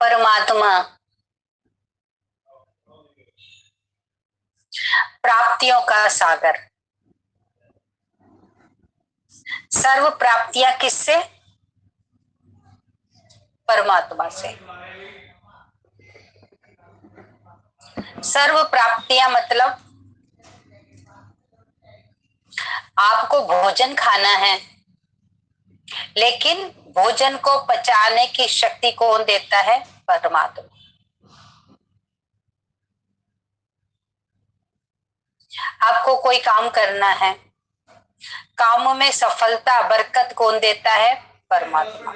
परमात्मा प्राप्तियों का सागर। सर्व प्राप्तियां किससे? परमात्मा से। सर्व प्राप्तियां मतलब आपको भोजन खाना है, लेकिन भोजन को पचाने की शक्ति कौन देता है? परमात्मा। आपको कोई काम करना है, काम में सफलता बरकत कौन देता है? परमात्मा।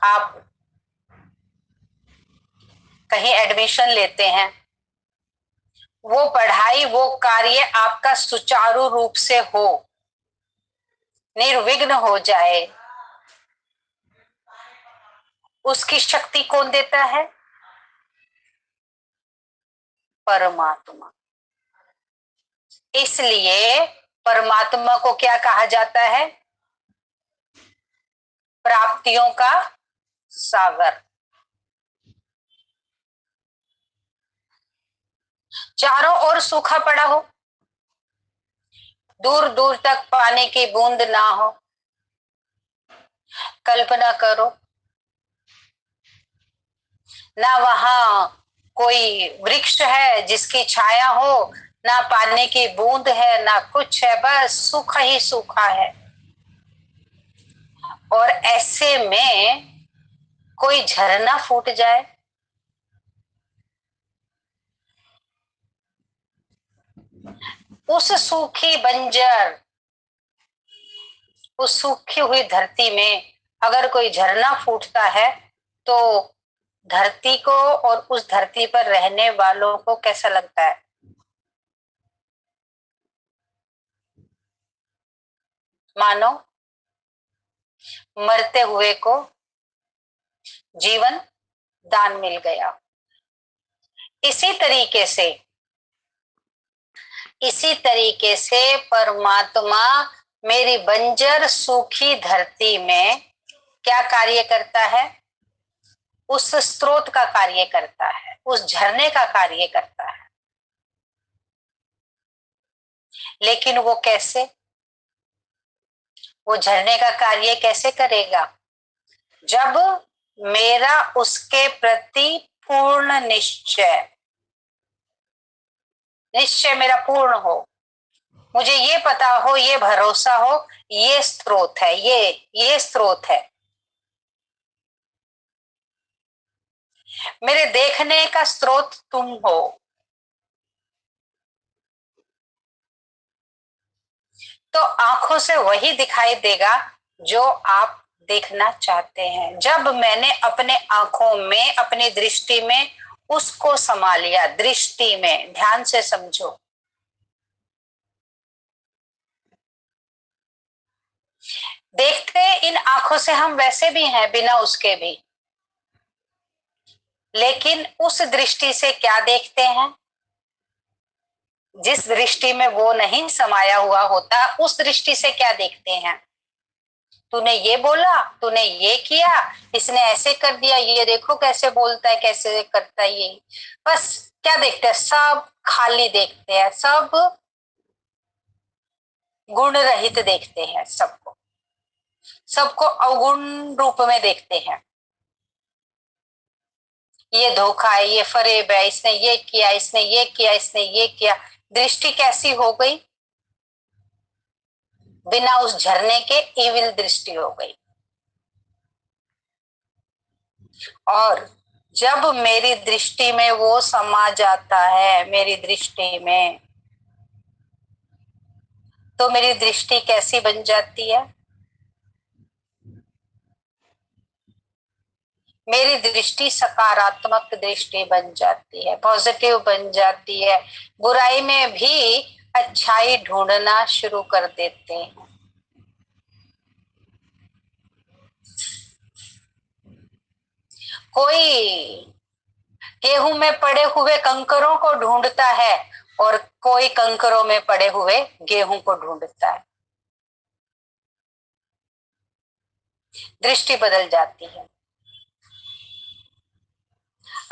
आप कहीं एडमिशन लेते हैं, वो पढ़ाई वो कार्य आपका सुचारू रूप से हो, निर्विघ्न हो जाए, उसकी शक्ति कौन देता है? परमात्मा। इसलिए परमात्मा को क्या कहा जाता है? प्राप्तियों का सागर। चारों ओर सूखा पड़ा हो, दूर दूर तक पानी की बूंद ना हो, कल्पना करो ना वहां कोई वृक्ष है जिसकी छाया हो, ना पानी की बूंद है, ना कुछ है, बस सूखा ही सूखा है। और ऐसे में कोई झरना फूट जाए, उस सूखी बंजर, उस सूखी हुई धरती में अगर कोई झरना फूटता है तो धरती को और उस धरती पर रहने वालों को कैसा लगता है? मानो मरते हुए को जीवन दान मिल गया। इसी तरीके से परमात्मा मेरी बंजर सूखी धरती में क्या कार्य करता है? उस स्रोत का कार्य करता है, उस झरने का कार्य करता है। लेकिन वो कैसे? वो झरने का कार्य कैसे करेगा? जब मेरा उसके प्रति पूर्ण निश्चय मेरा पूर्ण हो, मुझे ये पता हो, ये भरोसा हो, ये स्रोत है, ये स्रोत है। मेरे देखने का स्रोत तुम हो। तो आंखों से वही दिखाई देगा जो आप देखना चाहते हैं। जब मैंने अपने आंखों में, अपनी दृष्टि में उसको समा लिया, दृष्टि में, ध्यान से समझो, देखते इन आंखों से हम वैसे भी हैं, बिना उसके भी, लेकिन उस दृष्टि से क्या देखते हैं? जिस दृष्टि में वो नहीं समाया हुआ होता, उस दृष्टि से क्या देखते हैं? तूने ये बोला, तूने ये किया, इसने ऐसे कर दिया, ये देखो कैसे बोलता है, कैसे करता है, ये बस क्या देखते हैं? सब खाली देखते हैं, सब गुण रहित देखते हैं, सबको अवगुण रूप में देखते हैं। ये धोखा है, ये फरेब है, इसने ये किया, इसने ये किया, इसने ये किया। दृष्टि कैसी हो गई? बिना उस झरने के इविल दृष्टि हो गई। और जब मेरी दृष्टि में वो समा जाता है, मेरी दृष्टि में, तो मेरी दृष्टि कैसी बन जाती है? मेरी दृष्टि सकारात्मक दृष्टि बन जाती है, पॉजिटिव बन जाती है। बुराई में भी अच्छाई ढूंढना शुरू कर देते हैं। कोई गेहूं में पड़े हुए कंकरों को ढूंढता है और कोई कंकरों में पड़े हुए गेहूं को ढूंढता है। दृष्टि बदल जाती है।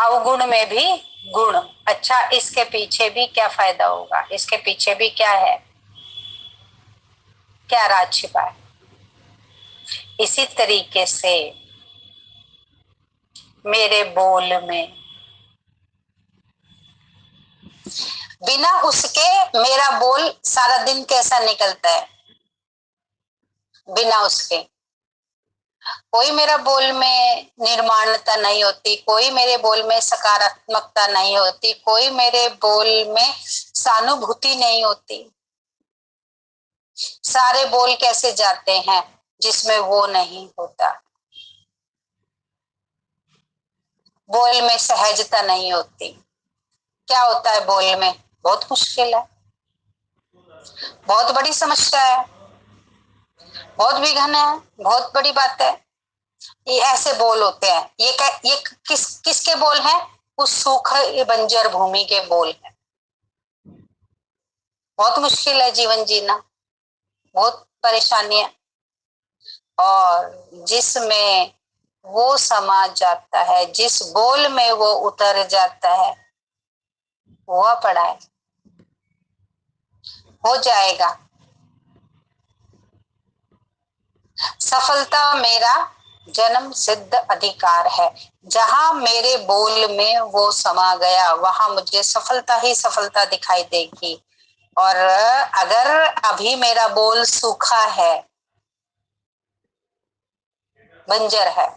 अवगुण में भी गुण, अच्छा इसके पीछे भी क्या फायदा होगा, इसके पीछे भी क्या है, क्या राज छिपा है। इसी तरीके से मेरे बोल में बिना उसके मेरा बोल सारा दिन कैसा निकलता है, बिना उसके कोई मेरा बोल में निर्माणता नहीं होती, कोई मेरे बोल में सकारात्मकता नहीं होती, कोई मेरे बोल में सहानुभूति नहीं होती। सारे बोल कैसे जाते हैं जिसमें वो नहीं होता। बोल में सहजता नहीं होती। क्या होता है बोल में, बहुत मुश्किल है, बहुत बड़ी समस्या है, बहुत विघन है, बहुत बड़ी बात है। ये ऐसे बोल होते हैं। ये किसके बोल हैं? उस सूखे बंजर भूमि के बोल हैं। बहुत मुश्किल है जीवन जीना, बहुत परेशानी है। और जिसमें वो समा जाता है, जिस बोल में वो उतर जाता है, हुआ पड़ा है, हो जाएगा। सफलता मेरा जन्म सिद्ध अधिकार है। जहां मेरे बोल में वो समा गया वहां मुझे सफलता ही सफलता दिखाई देगी। और अगर अभी मेरा बोल सूखा है, बंजर है,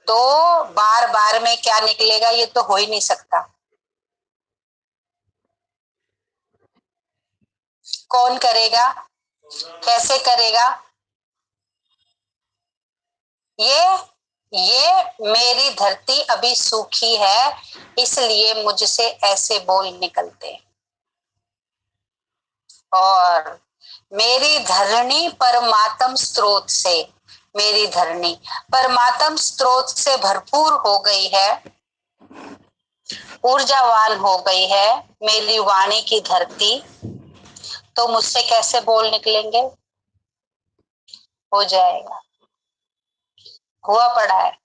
तो बार बार में क्या निकलेगा ये तो हो ही नहीं सकता। कौन करेगा, कैसे करेगा? ये ये मेरी धरती अभी सूखी है, इसलिए मुझसे ऐसे बोल निकलते। और मेरी धरणी परमात्म स्रोत से, मेरी धरणी परमात्म स्रोत से भरपूर हो गई है, ऊर्जावान हो गई है मेरी वाणी की धरती। तो मुझसे कैसे बोल निकलेंगे? हो जाएगा, हुआ पड़ा है।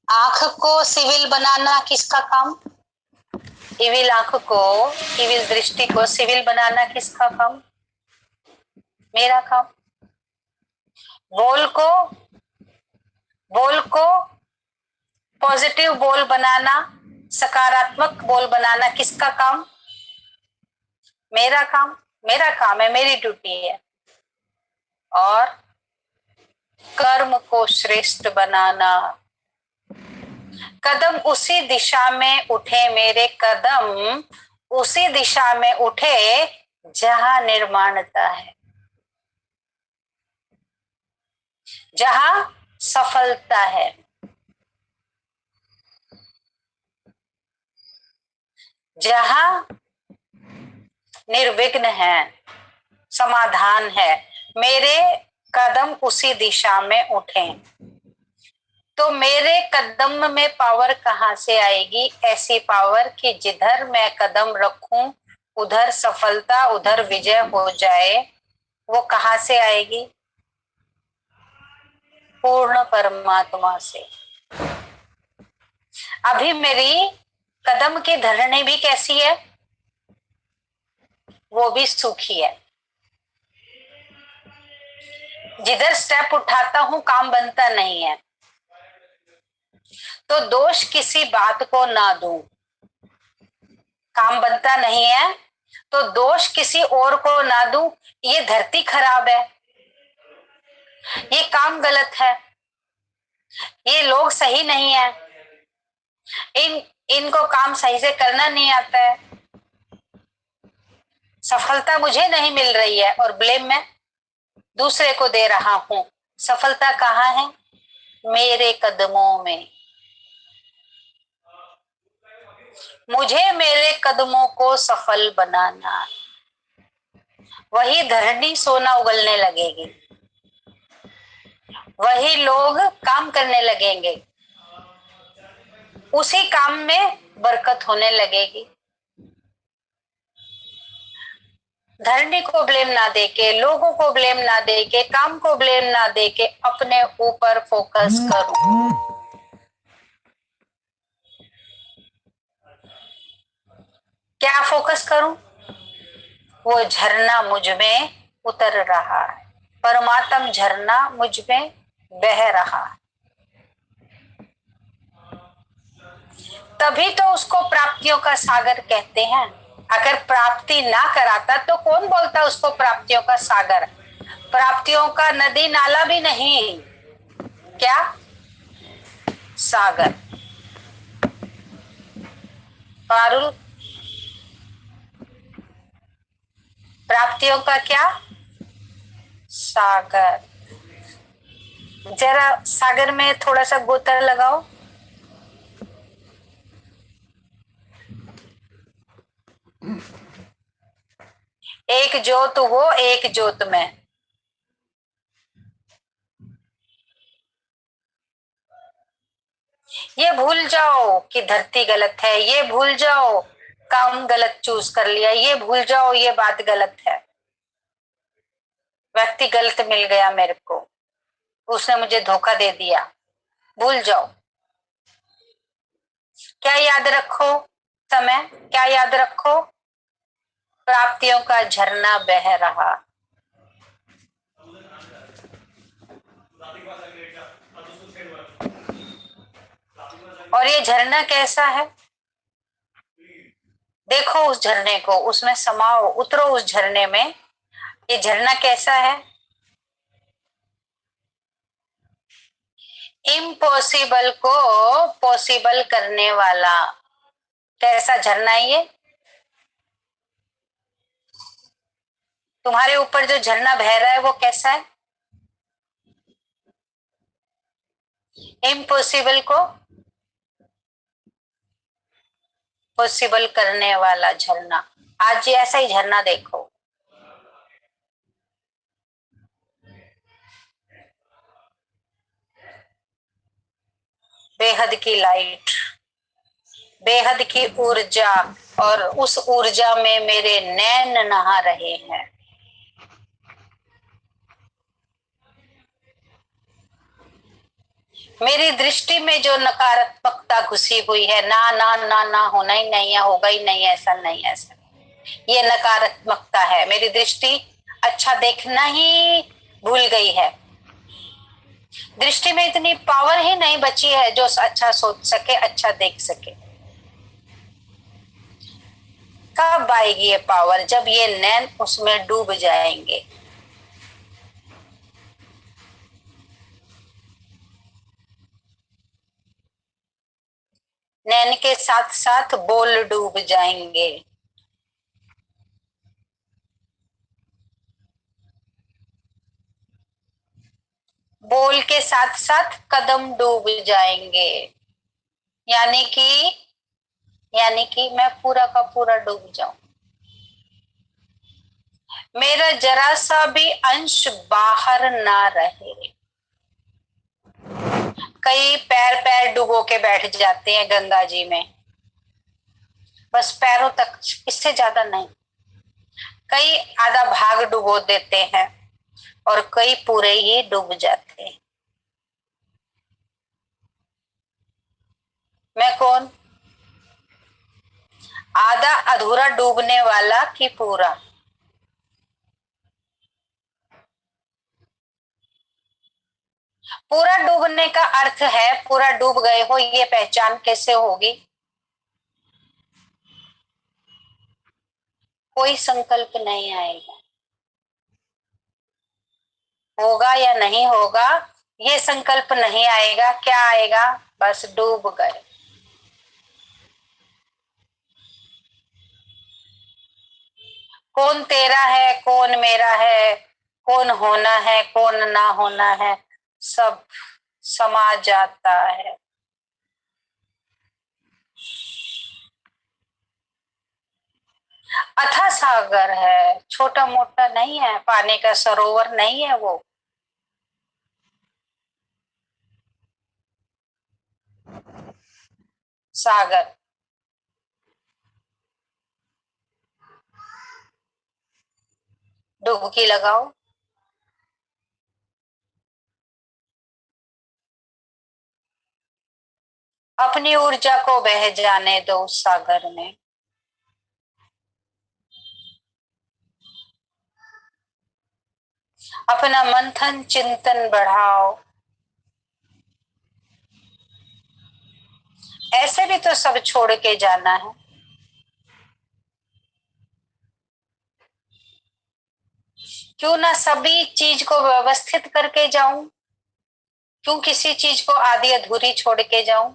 आंख को सिविल बनाना किसका काम? इविल आंख को, इविल दृष्टि को सिविल बनाना किसका काम? मेरा काम। बोल को, बोल को पॉजिटिव बोल बनाना, सकारात्मक बोल बनाना किसका काम? मेरा काम। मेरा काम है, मेरी ड्यूटी है। और कर्म को श्रेष्ठ बनाना, कदम उसी दिशा में उठे, मेरे कदम उसी दिशा में उठे जहां निर्माणता है, जहां सफलता है, जहां निर्विघ्न है, समाधान है। मेरे कदम उसी दिशा में उठे। तो मेरे कदम में पावर कहां से आएगी? ऐसी पावर कि जिधर मैं कदम रखूं उधर सफलता, उधर विजय हो जाए। वो कहां से आएगी? पूर्ण परमात्मा से। अभी मेरी कदम की धरनी भी कैसी है? वो भी सूखी है। जिधर स्टेप उठाता हूं काम बनता नहीं है, तो दोष किसी बात को ना दूं। काम बनता नहीं है तो दोष किसी और को ना दूं। ये धरती खराब है, ये काम गलत है, ये लोग सही नहीं है, इनको काम सही से करना नहीं आता है, सफलता मुझे नहीं मिल रही है और ब्लेम मैं दूसरे को दे रहा हूं। सफलता कहाँ है? मेरे कदमों में। मुझे मेरे कदमों को सफल बनाना, वही धरनी सोना उगलने लगेगी, वही लोग काम करने लगेंगे, उसी काम में बरकत होने लगेगी। धरनी को ब्लेम ना देके, लोगों को ब्लेम ना देके, काम को ब्लेम ना देके अपने ऊपर फोकस करूं। क्या फोकस करूं? वो झरना मुझ में उतर रहा है, परमात्म झरना मुझ में बह रहा है। तभी तो उसको प्राप्तियों का सागर कहते हैं। अगर प्राप्ति ना कराता तो कौन बोलता उसको प्राप्तियों का सागर? प्राप्तियों का नदी नाला भी नहीं, क्या सागर। पारुल, प्राप्तियों का क्या सागर। जरा सागर में थोड़ा सा गोता लगाओ। एक जोत वो एक जोत में। ये भूल जाओ कि धरती गलत है, ये भूल जाओ काम गलत चूज कर लिया, ये भूल जाओ ये बात गलत है, व्यक्ति गलत मिल गया मेरे को, उसने मुझे धोखा दे दिया। भूल जाओ। क्या याद रखो? समय क्या याद रखो? प्राप्तियों का झरना बह रहा। और ये झरना कैसा है? देखो उस झरने को, उसमें समाओ, उतरो उस झरने में। ये झरना कैसा है? इम्पॉसिबल को पॉसिबल करने वाला। कैसा झरना है ये? तुम्हारे ऊपर जो झरना बह रहा है वो कैसा है? इम्पॉसिबल को पॉसिबल करने वाला झरना। आज ये ऐसा ही झरना देखो। बेहद की लाइट, बेहद की ऊर्जा, और उस ऊर्जा में मेरे नैन नहा रहे हैं। मेरी दृष्टि में जो नकारात्मकता घुसी हुई है, ना ना ना ना, होना ही नहीं है, होगा ही नहीं, ऐसा नहीं, ऐसा, ये नकारात्मकता है। मेरी दृष्टि अच्छा देखना ही भूल गई है। दृष्टि में इतनी पावर ही नहीं बची है जो अच्छा सोच सके, अच्छा देख सके। कब आएगी ये पावर? जब ये नैन उसमें डूब जाएंगे। नैन के साथ साथ बोल डूब जाएंगे। बोल के साथ साथ कदम डूब जाएंगे। यानी कि मैं पूरा का पूरा डूब जाऊं, मेरा जरा सा भी अंश बाहर ना रहे। कई पैर पैर डुबो के बैठ जाते हैं गंगा जी में, बस पैरों तक, इससे ज्यादा नहीं। कई आधा भाग डुबो देते हैं और कई पूरे ही डूब जाते हैं। मैं कौन? आधा अधूरा डूबने वाला कि पूरा? पूरा डूबने का अर्थ है पूरा डूब गए हो, ये पहचान कैसे होगी? कोई संकल्प नहीं आएगा, होगा या नहीं होगा ये संकल्प नहीं आएगा। क्या आएगा? बस डूब गए। कौन तेरा है, कौन मेरा है, कौन होना है, कौन ना होना है, सब समा जाता है। अथाह सागर है, छोटा मोटा नहीं है, पानी का सरोवर नहीं है वो। सागर डुबकी लगाओ। अपनी ऊर्जा को बह जाने दो उस सागर में। अपना मंथन चिंतन बढ़ाओ। ऐसे भी तो सब छोड़ के जाना है। क्यों ना सभी चीज को व्यवस्थित करके जाऊं? क्यों किसी चीज को आधी अधूरी छोड़ के जाऊं?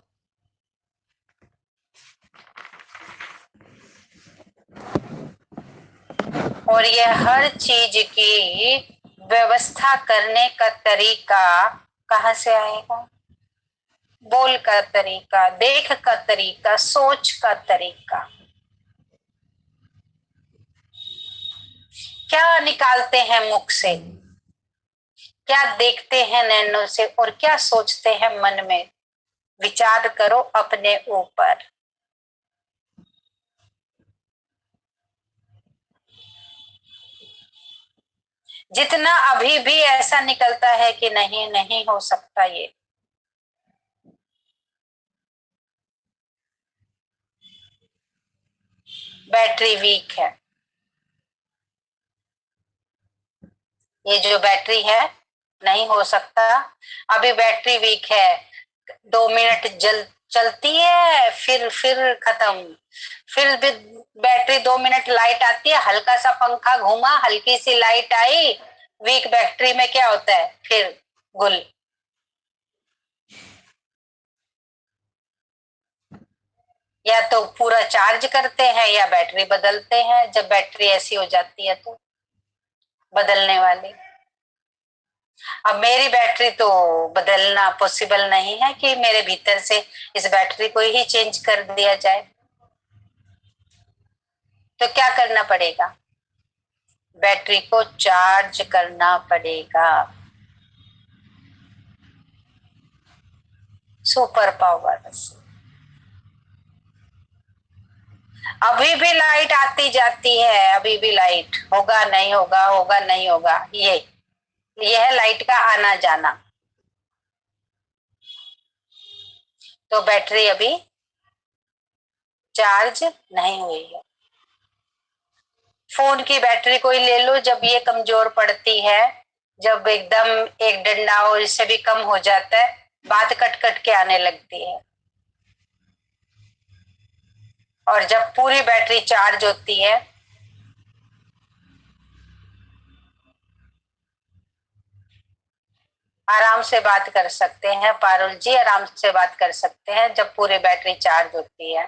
और ये हर चीज की व्यवस्था करने का तरीका कहाँ से आएगा? बोल का तरीका, देख का तरीका, सोच का तरीका। क्या निकालते हैं मुख से, क्या देखते हैं नैनों से, और क्या सोचते हैं मन में? विचार करो अपने ऊपर। जितना अभी भी ऐसा निकलता है कि नहीं नहीं हो सकता, ये बैटरी वीक है। ये जो बैटरी है, नहीं हो सकता, अभी बैटरी वीक है। 2 मिनट चलती है, फिर खत्म। फिर भी बैटरी 2 मिनट लाइट आती है, हल्का सा पंखा घूमा, हल्की सी लाइट आई, वीक बैटरी में क्या होता है? फिर गुल। या तो पूरा चार्ज करते हैं या बैटरी बदलते हैं, जब बैटरी ऐसी हो जाती है तो बदलने वाली। अब मेरी बैटरी तो बदलना पॉसिबल नहीं है कि मेरे भीतर से इस बैटरी को ही चेंज कर दिया जाए। तो क्या करना पड़ेगा? बैटरी को चार्ज करना पड़ेगा। Super power. अभी भी लाइट आती जाती है, अभी भी लाइट, होगा नहीं होगा, होगा नहीं होगा, ये है लाइट का आना जाना। तो बैटरी अभी चार्ज नहीं हुई है। फोन की बैटरी कोई ले लो, जब ये कमजोर पड़ती है, जब एकदम एक डंडा और इससे भी कम हो जाता है, बात कट कट के आने लगती है। और जब पूरी बैटरी चार्ज होती है, आराम से बात कर सकते हैं पारुल जी, आराम से बात कर सकते हैं जब पूरी बैटरी चार्ज होती है।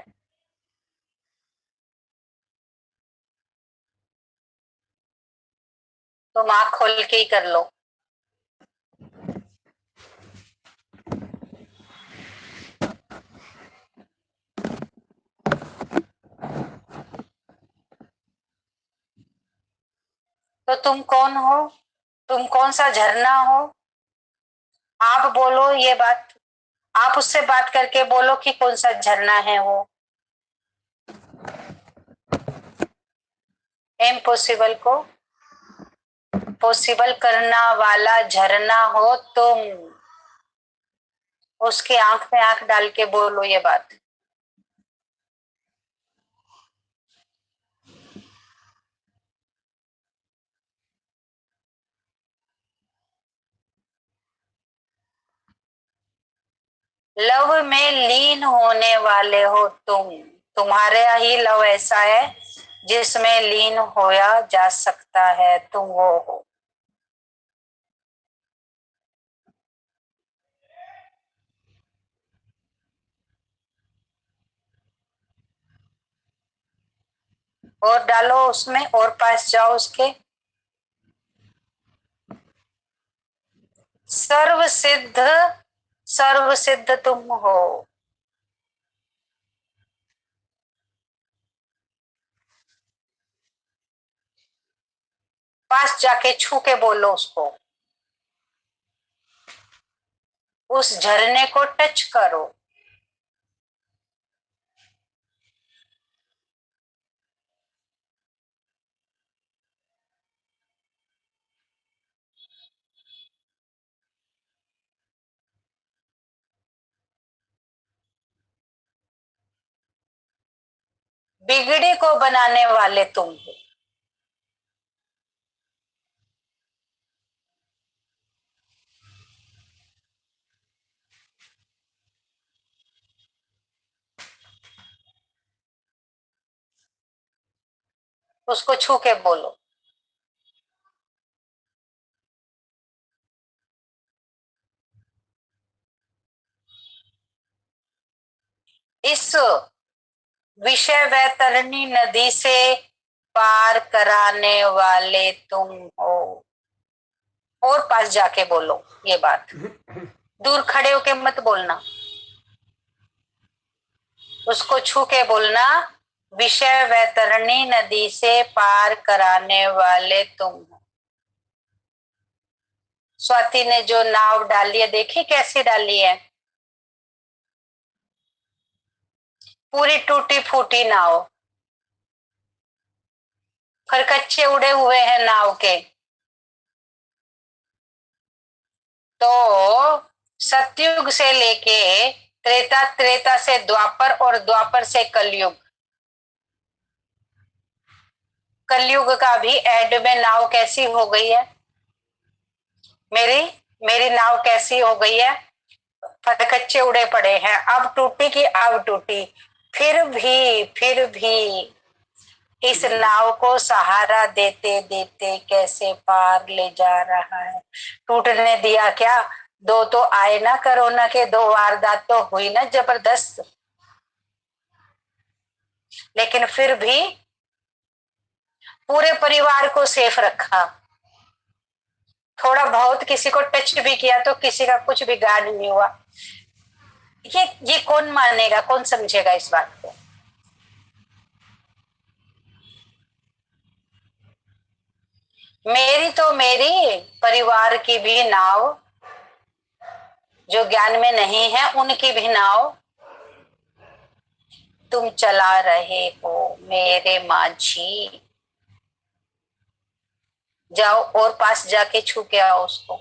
तुम आंख खोल के ही कर लो। तो तुम कौन हो? तुम कौन सा झरना हो? आप बोलो ये बात। आप उससे बात करके बोलो कि कौन सा झरना है वो। इम्पॉसिबल को पॉसिबल करना वाला झरना हो तुम। उसकी आंख में आंख डाल के बोलो ये बात। लव में लीन होने वाले हो तुम। तुम्हारा ही लव ऐसा है जिसमें लीन होया जा सकता है, तुम वो हो। और डालो उसमें, और पास जाओ उसके। सर्व सिद्ध, सर्व सिद्ध तुम हो। पास जाके छू के बोलो उसको। उस झरने को टच करो। बिगड़ी को बनाने वाले तुम हो। उसको छू के बोलो। इस विषय वैतरणी नदी से पार कराने वाले तुम हो। और पास जाके बोलो ये बात, दूर खड़े होके मत बोलना, उसको छू के बोलना। विषय वैतरणी नदी से पार कराने वाले तुम हो। स्वाति ने जो नाव डाली है, देखी कैसी डाली है? पूरी टूटी फूटी नाव, खरकच्चे उड़े हुए हैं नाव के। तो सतयुग से लेके त्रेता, त्रेता से द्वापर और द्वापर से कलयुग, कलयुग का भी एंड में नाव कैसी हो गई है? मेरी मेरी नाव कैसी हो गई है? फटकच्चे उड़े पड़े हैं। अब टूटी की अब टूटी, फिर भी इस नाव को सहारा देते देते कैसे पार ले जा रहा है। टूटने दिया क्या? दो तो आए ना कोरोना के, दो वारदात तो हुई ना जबरदस्त, लेकिन फिर भी पूरे परिवार को सेफ रखा। थोड़ा बहुत किसी को टच भी किया तो किसी का कुछ बिगाड़ नहीं हुआ। ये कौन मानेगा, कौन समझेगा इस बात को? मेरी तो मेरी परिवार की भी नाव, जो ज्ञान में नहीं है उनकी भी नाव तुम चला रहे हो मेरे माझी। जाओ और पास जाके छू के आओ उसको,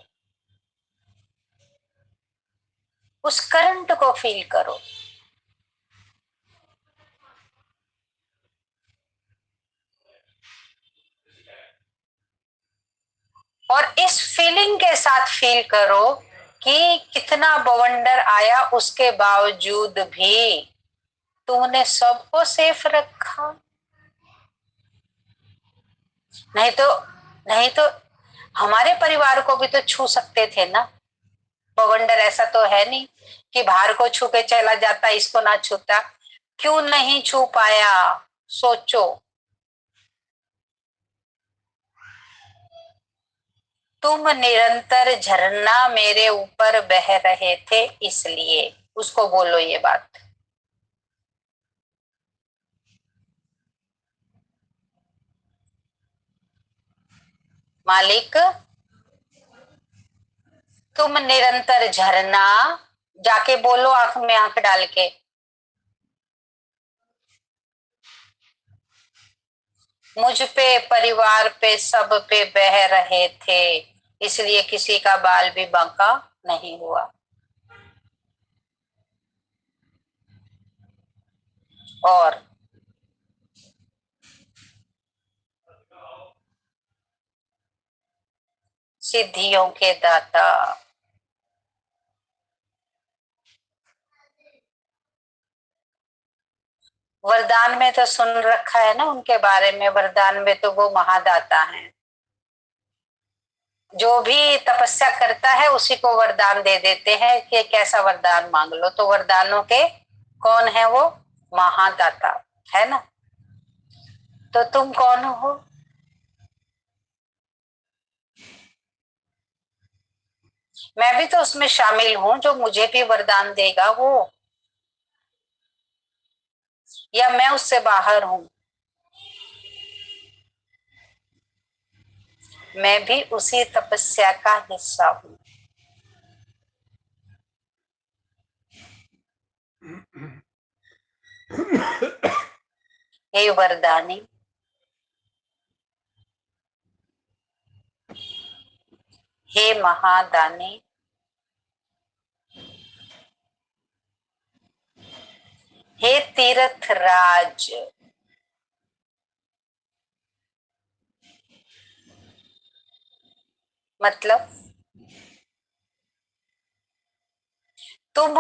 उस करंट को फील करो। और इस फीलिंग के साथ फील करो कि कितना बवंडर आया, उसके बावजूद भी तुमने सबको सेफ रखा। नहीं तो नहीं तो हमारे परिवार को भी तो छू सकते थे ना। बवंडर ऐसा तो है नहीं कि बाहर को छू के चला जाता, इसको ना छूता। क्यों नहीं छू पाया? सोचो। तुम निरंतर झरना मेरे ऊपर बह रहे थे, इसलिए उसको बोलो ये बात। मालिक, तुम निरंतर झरना, जाके बोलो आंख में आंख डाल के। मुझ पे, परिवार पे, सब पे बह रहे थे, इसलिए किसी का बाल भी बांका नहीं हुआ। और सिद्धियों के दाता, वरदान में तो सुन रखा है ना उनके बारे में। वरदान में तो वो महादाता हैं। जो भी तपस्या करता है उसी को वरदान दे देते हैं कि कैसा वरदान मांग लो। तो वरदानों के कौन है वो? महादाता है ना। तो तुम कौन हो? मैं भी तो उसमें शामिल हूं जो मुझे भी वरदान देगा वो, या मैं उससे बाहर हूं? मैं भी उसी तपस्या का हिस्सा हूं। हे वरदानी, हे महादानी, हे तीर्थ राज, मतलब तुम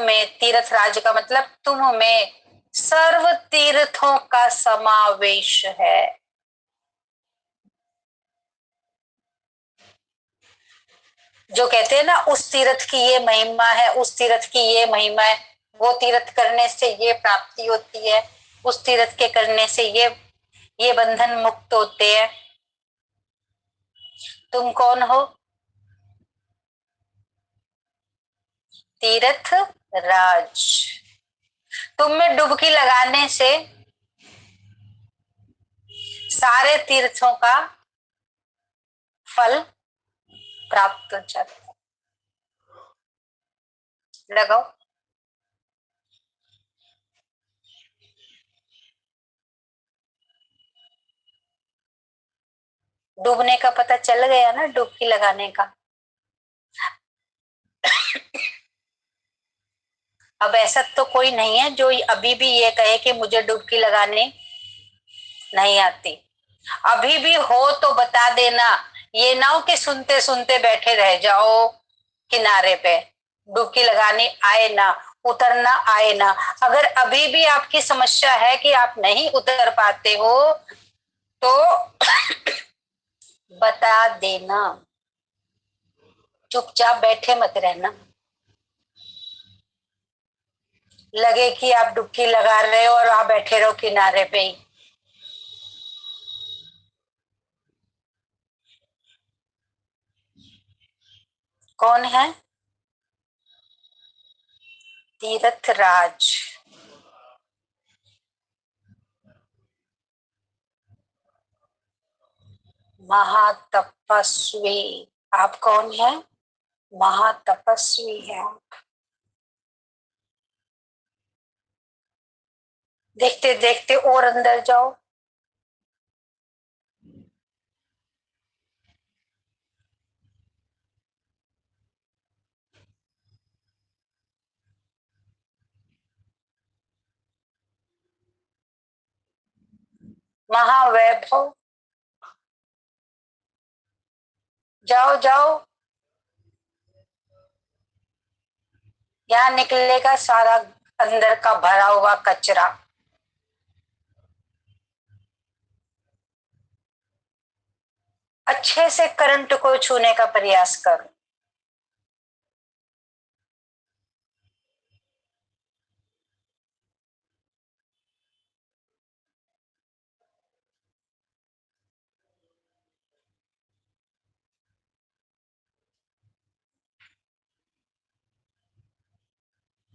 में तीर्थराज का मतलब तुम में सर्व तीर्थों का समावेश है। जो कहते हैं ना उस तीर्थ की ये महिमा है, उस तीर्थ की ये महिमा है, वो तीर्थ करने से ये प्राप्ति होती है, उस तीर्थ के करने से ये बंधन मुक्त होते हैं। तुम कौन हो? तीर्थ राज। तुम में डुबकी लगाने से सारे तीर्थों का फल प्राप्त हो जाता है। लगाओ। डूबने का पता चल गया ना, डुबकी लगाने का। अब ऐसा तो कोई नहीं है जो अभी भी ये कहे कि मुझे डुबकी लगाने नहीं आती। अभी भी हो तो बता देना। ये ना हो कि सुनते सुनते बैठे रह जाओ किनारे पे, डुबकी लगानी आए ना, उतरना आए ना। अगर अभी भी आपकी समस्या है कि आप नहीं उतर पाते हो तो बता देना, चुपचाप बैठे मत रहना। लगे कि आप डुबकी लगा रहे हो और आप बैठे रहो किनारे पे ही। कौन है? तीर्थ राज। महातपस्वी। आप कौन है? महातपस्वी है। देखते देखते और अंदर जाओ। महावैभव। जाओ जाओ। यहाँ निकलेगा सारा अंदर का भरा हुआ कचरा। अच्छे से करंट को छूने का प्रयास करो।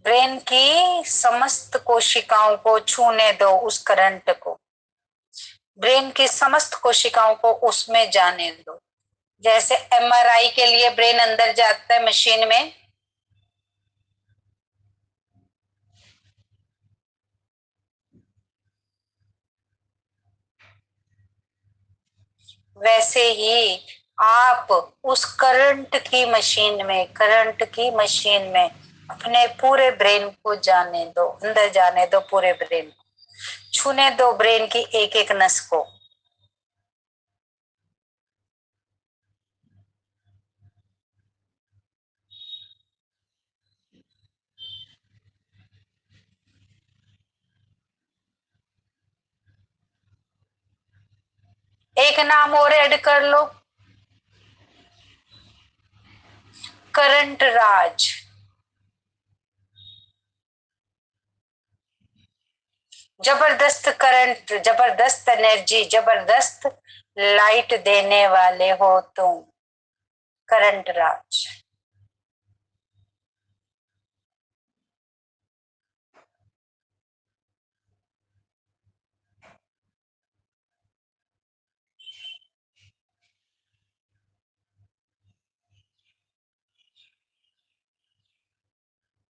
ब्रेन की समस्त कोशिकाओं को छूने दो उस करंट को। ब्रेन की समस्त कोशिकाओं को उसमें जाने दो। जैसे एमआरआई के लिए ब्रेन अंदर जाता है मशीन में, वैसे ही आप उस करंट की मशीन में अपने पूरे ब्रेन को जाने दो, अंदर जाने दो पूरे ब्रेन को। छूने दो ब्रेन की एक एक नस को। एक नाम और ऐड कर लो, करंट राज। जबरदस्त करंट, जबरदस्त एनर्जी, जबरदस्त लाइट देने वाले हो तुम, करंट राज।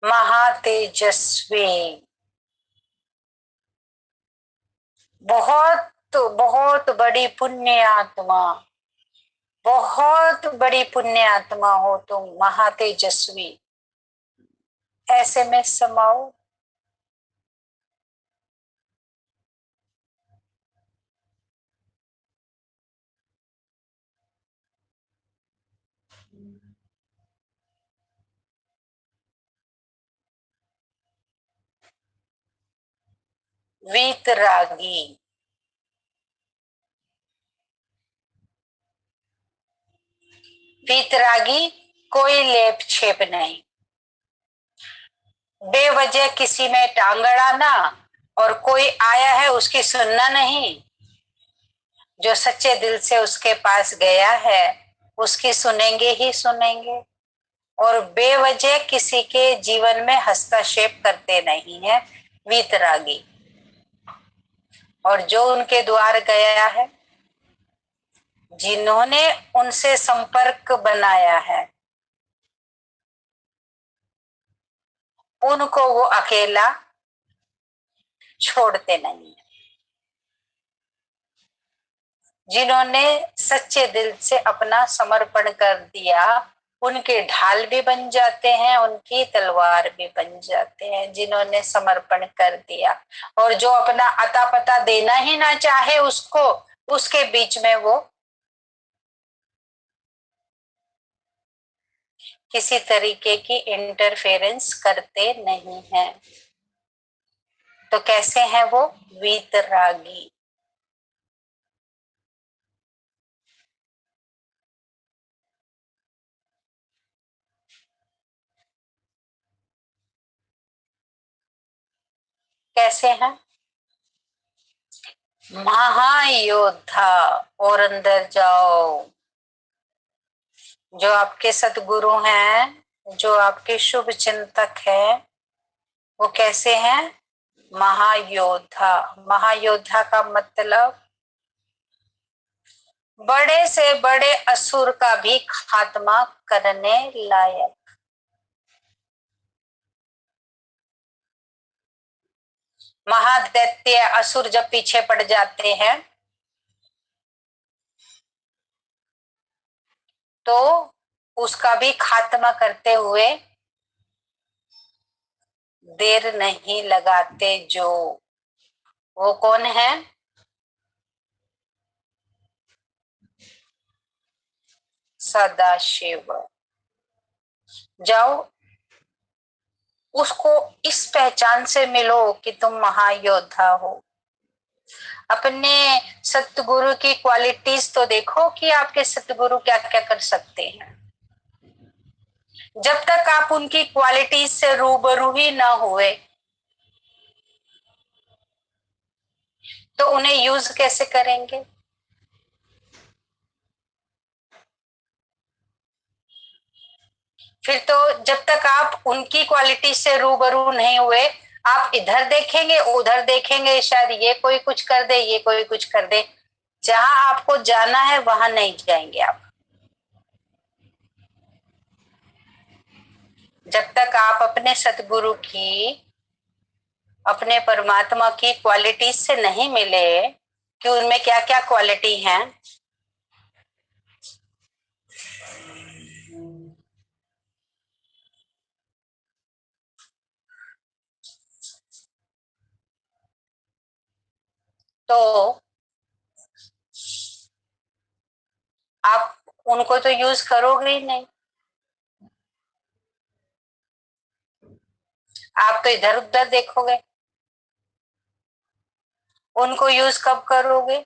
महातेजस्वी। बहुत बहुत बड़ी पुण्य आत्मा, बहुत बड़ी पुण्य आत्मा हो तुम, महातेजस्वी। ऐसे में समाओ। वीतरागी। वीतरागी, कोई लेप छेप नहीं, बेवजह किसी में टांग अड़ाना, और कोई आया है उसकी सुनना नहीं। जो सच्चे दिल से उसके पास गया है उसकी सुनेंगे ही सुनेंगे, और बेवजह किसी के जीवन में हस्तक्षेप करते नहीं है, वीतरागी। और जो उनके द्वार गया है, जिन्होंने उनसे संपर्क बनाया है, उनको वो अकेला छोड़ते नहीं। जिन्होंने सच्चे दिल से अपना समर्पण कर दिया, उनके ढाल भी बन जाते हैं, उनकी तलवार भी बन जाते हैं, जिन्होंने समर्पण कर दिया। और जो अपना अता पता देना ही ना चाहे उसको, उसके बीच में वो किसी तरीके की इंटरफेरेंस करते नहीं हैं। तो कैसे हैं वो? वीतरागी। कैसे हैं? महायोद्धा। और अंदर जाओ। जो आपके सतगुरु हैं, जो आपके शुभ चिंतक हैं, वो कैसे हैं? महायोद्धा। महायोद्धा का मतलब बड़े से बड़े असुर का भी खात्मा करने लायक। महादैत्य असुर जब पीछे पड़ जाते हैं तो उसका भी खात्मा करते हुए देर नहीं लगाते। जो वो कौन है? सदाशिव। जाओ, उसको इस पहचान से मिलो कि तुम महायोद्धा हो। अपने सतगुरु की क्वालिटीज तो देखो कि आपके सतगुरु क्या क्या कर सकते हैं। जब तक आप उनकी क्वालिटीज से रूबरू ही ना हुए तो उन्हें यूज कैसे करेंगे? फिर तो जब तक आप उनकी क्वालिटी से रूबरू नहीं हुए, आप इधर देखेंगे उधर देखेंगे, शायद ये कोई कुछ कर दे, ये कोई कुछ कर दे, जहां आपको जाना है वहां नहीं जाएंगे आप। जब तक आप अपने सतगुरु की, अपने परमात्मा की क्वालिटी से नहीं मिले कि उनमें क्या क्या क्वालिटी है, तो आप उनको तो यूज करोगे ही नहीं। आप तो इधर उधर देखोगे। उनको यूज कब करोगे?